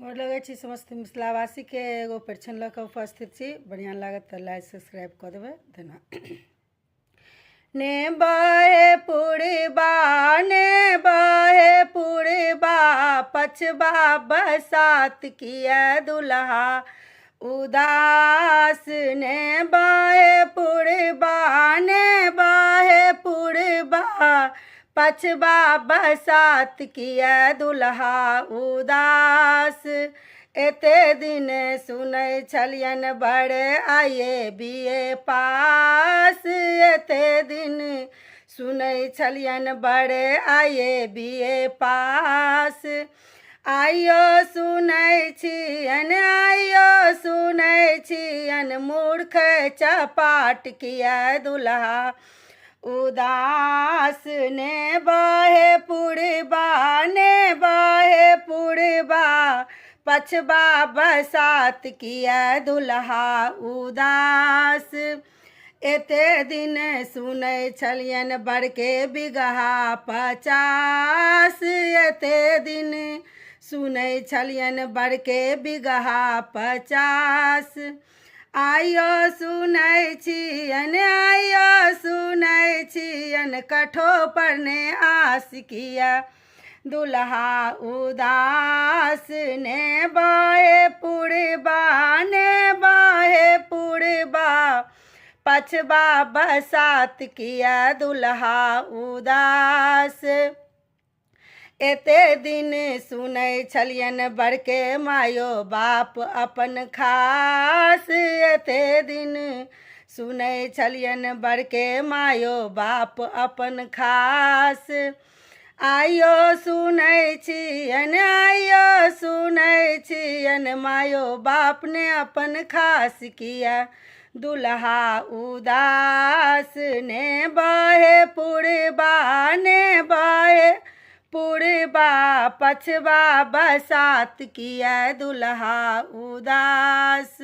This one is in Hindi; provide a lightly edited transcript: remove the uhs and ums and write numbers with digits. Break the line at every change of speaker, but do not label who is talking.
गोर लगै छी समस्त मिथिलावासी के एगो परिछन लऽ कऽ उपस्थित छी। बढ़िया लागत तऽ लाइक सब्सक्राइब कऽ देबै। धन्यवाद। ने बहे पुरबा पछबा बसात किया दुल्हा उदास। ने बहे पुरबा पछबा बसात किया दुल्हा उदास। एते दिन सुनै छलियन बड़े आये बीए पास। एते दिन सुनै छलियन बड़े आये बीए पास। आइयो सुनै छियन मूर्ख चपाट किया दुल्हा उदास। ने बहे पुरबा पछबा बसात किया दुल्हा उदास। एते दिन सुनै छलियन बड़के बिगहा 50। एते दिन सुनै छलियन बड़के बिगहा 50। आइयो सुनै छियन कठो पर ने आस किया दुल्हा उदास। ने बहे पुरबा पछबा बसात किया दुल्हा उदास। एते दिन सुनै छलियन बड़के मायो बाप अपन खास। एते दिन सुनै छलियन बड़के मायो बाप अपन खास। आइयो सुनै छियन मायो बाप ने अपन खास किया दुल्हा उदास। ने बहे पुरबा पछबा बसात किया दुल्हा उदास।